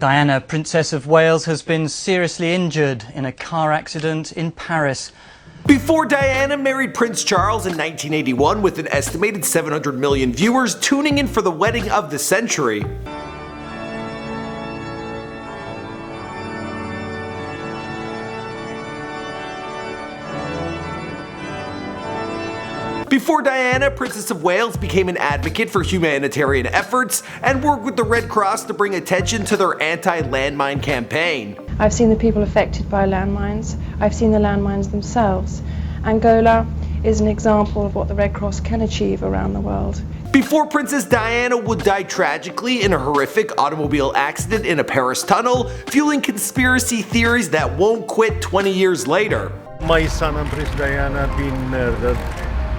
Diana, Princess of Wales, has been seriously injured in a car accident in Paris. Before Diana married Prince Charles in 1981 with an estimated 700 million viewers tuning in for the wedding of the century. Before Diana, Princess of Wales became an advocate for humanitarian efforts and worked with the Red Cross to bring attention to their anti-landmine campaign. I've seen the people affected by landmines. I've seen the landmines themselves. Angola is an example of what the Red Cross can achieve around the world. Before Princess Diana would die tragically in a horrific automobile accident in a Paris tunnel, fueling conspiracy theories that won't quit 20 years later. My son and Princess Diana been murdered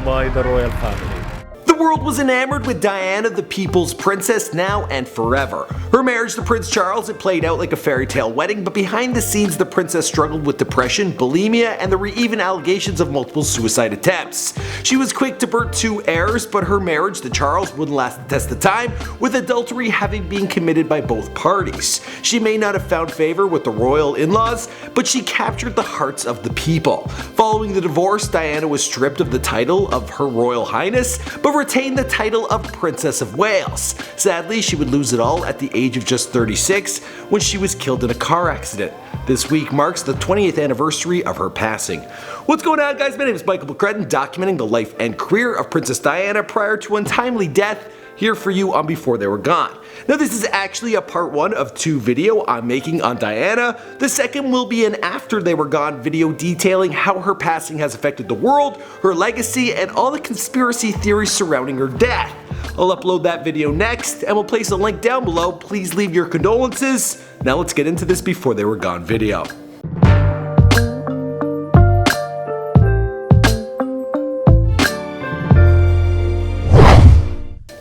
by the royal family. The world was enamored with Diana, the people's princess, now and forever. Her marriage to Prince Charles had played out like a fairy tale wedding, but behind the scenes the princess struggled with depression, bulimia, and there were even allegations of multiple suicide attempts. She was quick to birth 2 heirs, but her marriage to Charles wouldn't last the test of time, with adultery having been committed by both parties. She may not have found favor with the royal in-laws, but she captured the hearts of the people. Following the divorce, Diana was stripped of the title of Her Royal Highness, but retained the title of Princess of Wales. Sadly, she would lose it all at the age of just 36 when she was killed in a car accident. This week marks the 20th anniversary of her passing. What's going on, guys? My name is Michael McCredden, documenting the life and career of Princess Diana prior to untimely death, here for you on Before They Were Gone. Now, this is actually a part 1 of 2 video I'm making on Diana. The second will be an After They Were Gone video detailing how her passing has affected the world, her legacy, and all the conspiracy theories surrounding her death. I'll upload that video next, and we'll place a link down below. Please leave your condolences. Now let's get into this Before They Were Gone video.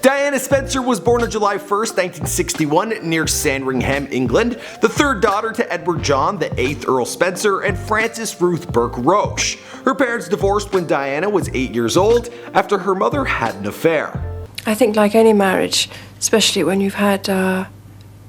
Diana Spencer was born on July 1st, 1961 near Sandringham, England, the 3rd daughter to Edward John, the 8th Earl Spencer, and Frances Ruth Burke Roche. Her parents divorced when Diana was 8 years old after her mother had an affair. I think like any marriage, especially when you've had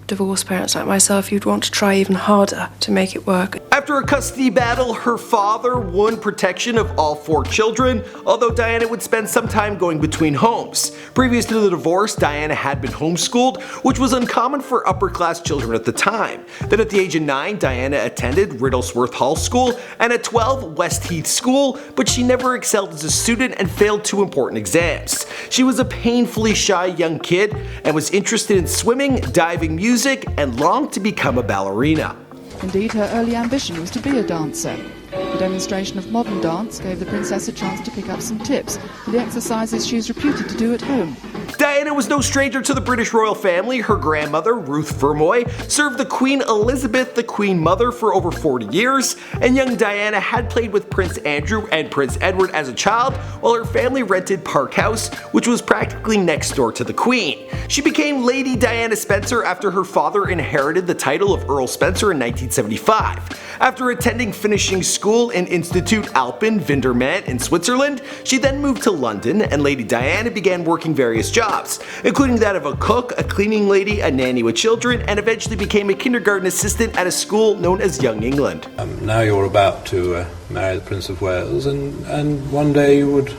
divorced parents like myself, you'd want to try even harder to make it work. After a custody battle, her father won protection of all 4 children, although Diana would spend some time going between homes. Previous to the divorce, Diana had been homeschooled, which was uncommon for upper-class children at the time. Then at the age of 9, Diana attended Riddlesworth Hall School and at 12, Westheath School, but she never excelled as a student and failed 2 important exams. She was a painfully shy young kid and was interested in swimming, diving, music, and longed to become a ballerina. Indeed, her early ambition was to be a dancer. The demonstration of modern dance gave the princess a chance to pick up some tips for the exercises she is reputed to do at home. Diana was no stranger to the British royal family. Her grandmother, Ruth Vermoy, served the Queen Elizabeth, the Queen Mother, for over 40 years, and young Diana had played with Prince Andrew and Prince Edward as a child, while her family rented Park House, which was practically next door to the Queen. She became Lady Diana Spencer after her father inherited the title of Earl Spencer in 1975. After attending finishing school in Institut Alpin Vindermant in Switzerland, she then moved to London, and Lady Diana began working various jobs, including that of a cook, a cleaning lady, a nanny with children, and eventually became a kindergarten assistant at a school known as Young England. Now you're about to marry the Prince of Wales, and one day you would,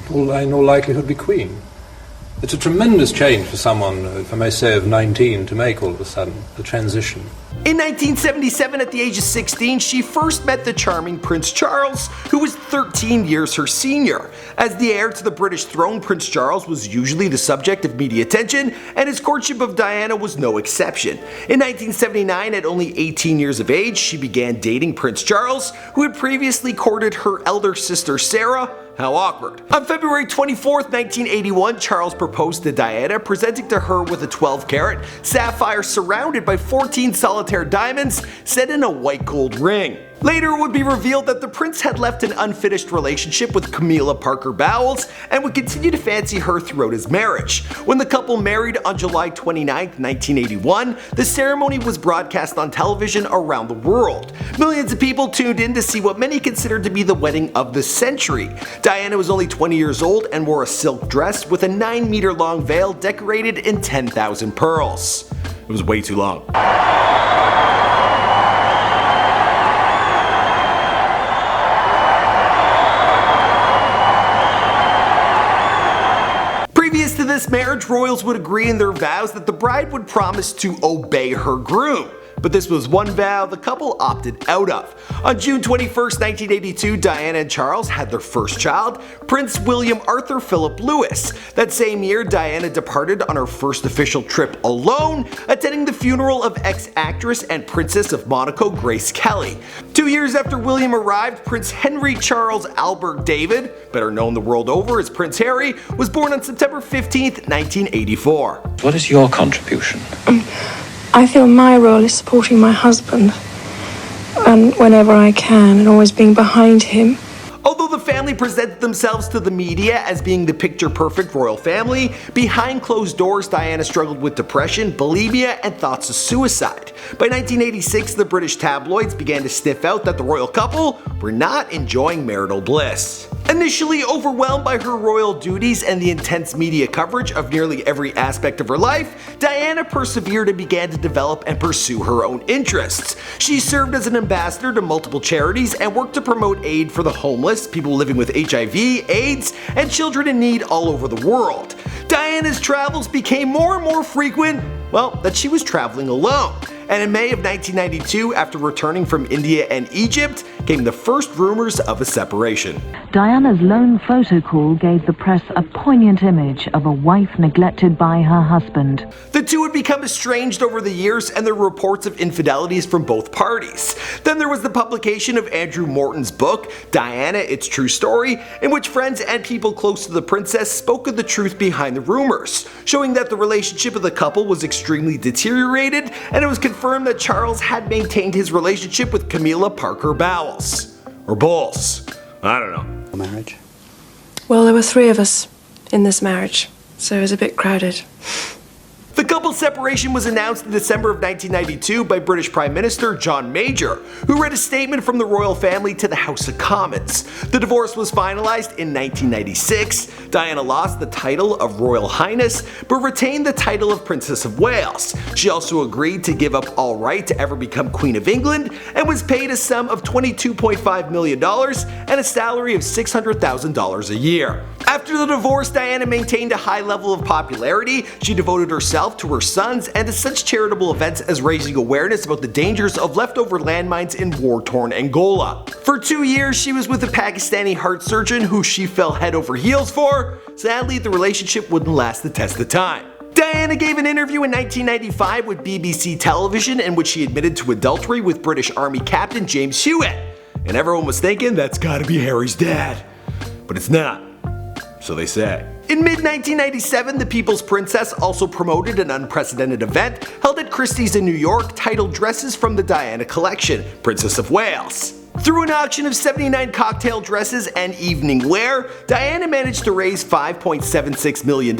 in all likelihood, be Queen. It's a tremendous change for someone, if I may say, of 19 to make all of a sudden, the transition. In 1977, at the age of 16, she first met the charming Prince Charles, who was 13 years her senior. As the heir to the British throne, Prince Charles was usually the subject of media attention, and his courtship of Diana was no exception. In 1979, at only 18 years of age, she began dating Prince Charles, who had previously courted her elder sister Sarah. How awkward. On February 24th, 1981, Charles proposed to Diana, presenting to her with a 12-carat sapphire surrounded by 14 solitaire diamonds set in a white gold ring. Later, it would be revealed that the prince had left an unfinished relationship with Camilla Parker Bowles and would continue to fancy her throughout his marriage. When the couple married on July 29, 1981, the ceremony was broadcast on television around the world. Millions of people tuned in to see what many considered to be the wedding of the century. Diana was only 20 years old and wore a silk dress with a 9-meter long veil decorated in 10,000 pearls. It was way too long. Previous to this marriage, royals would agree in their vows that the bride would promise to obey her groom. But this was one vow the couple opted out of. On June 21st, 1982, Diana and Charles had their first child, Prince William Arthur Philip Louis. That same year, Diana departed on her first official trip alone, attending the funeral of ex-actress and Princess of Monaco Grace Kelly. 2 years after William arrived, Prince Henry Charles Albert David, better known the world over as Prince Harry, was born on September 15th, 1984. What is your contribution? I feel my role is supporting my husband, and whenever I can, and always being behind him. Although the family presented themselves to the media as being the picture-perfect royal family, behind closed doors Diana struggled with depression, bulimia, and thoughts of suicide. By 1986, the British tabloids began to sniff out that the royal couple were not enjoying marital bliss. Initially overwhelmed by her royal duties and the intense media coverage of nearly every aspect of her life, Diana persevered and began to develop and pursue her own interests. She served as an ambassador to multiple charities and worked to promote aid for the homeless, people living with HIV, AIDS, and children in need all over the world. Diana's travels became more and more frequent, well, that she was traveling alone. And in May of 1992, after returning from India and Egypt, came the first rumors of a separation. Diana's lone photo call gave the press a poignant image of a wife neglected by her husband. The two had become estranged over the years, and there were reports of infidelities from both parties. Then there was the publication of Andrew Morton's book, Diana, Its True Story, in which friends and people close to the princess spoke of the truth behind the rumors, showing that the relationship of the couple was extremely deteriorated, and it was confirmed that Charles had maintained his relationship with Camilla Parker Bowles. Or Bowles. I don't know. Marriage? Well, there were 3 of us in this marriage, so it was a bit crowded. The couple's separation was announced in December of 1992 by British Prime Minister John Major, who read a statement from the royal family to the House of Commons. The divorce was finalized in 1996. Diana lost the title of Royal Highness, but retained the title of Princess of Wales. She also agreed to give up all right to ever become Queen of England, and was paid a sum of $22.5 million and a salary of $600,000 a year. After the divorce, Diana maintained a high level of popularity. She devoted herself to her sons and to such charitable events as raising awareness about the dangers of leftover landmines in war-torn Angola. For 2 years, she was with a Pakistani heart surgeon who she fell head over heels for. Sadly, the relationship wouldn't last the test of time. Diana gave an interview in 1995 with BBC Television in which she admitted to adultery with British Army Captain James Hewitt. And everyone was thinking that's gotta be Harry's dad. But it's not. So they say. In mid-1997, the People's Princess also promoted an unprecedented event held at Christie's in New York titled Dresses from the Diana Collection, Princess of Wales. Through an auction of 79 cocktail dresses and evening wear, Diana managed to raise $5.76 million,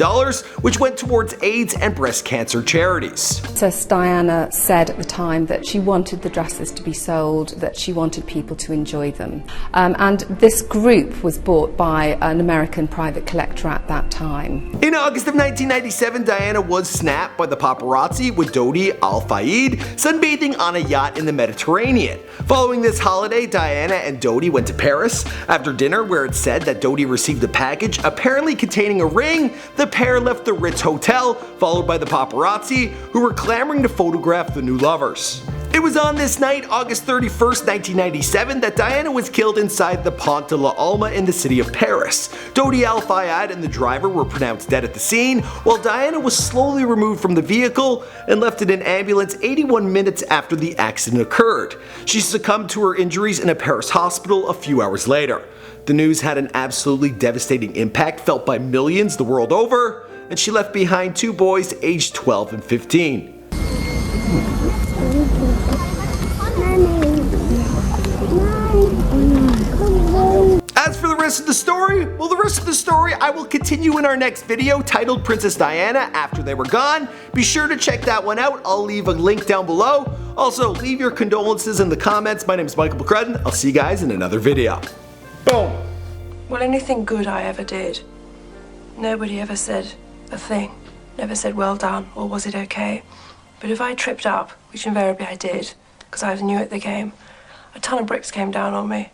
which went towards AIDS and breast cancer charities. Princess Diana said at the time that she wanted the dresses to be sold, that she wanted people to enjoy them. And this group was bought by an American private collector at that time. In August of 1997, Diana was snapped by the paparazzi with Dodi Al-Fayed sunbathing on a yacht in the Mediterranean. Following this holiday, Diana and Dodi went to Paris. After dinner, where it said that Dodi received a package apparently containing a ring, the pair left the Ritz Hotel, followed by the paparazzi, who were clamoring to photograph the new lovers. It was on this night, August 31st, 1997, that Diana was killed inside the Pont de la Alma in the city of Paris. Dodi Al-Fayed and the driver were pronounced dead at the scene, while Diana was slowly removed from the vehicle and left in an ambulance 81 minutes after the accident occurred. She succumbed to her injuries in a Paris hospital a few hours later. The news had an absolutely devastating impact felt by millions the world over, and she left behind 2 boys aged 12 and 15. As for the rest of the story, well, the rest of the story I will continue in our next video titled Princess Diana After They Were Gone. Be sure to check that one out. I'll leave a link down below. Also, leave your condolences in the comments. My name is Michael McCrudden. I'll see you guys in another video. Boom! Well, anything good I ever did, nobody ever said a thing. Never said well done or was it okay. But if I tripped up, which invariably I did, because I was new at the game, a ton of bricks came down on me.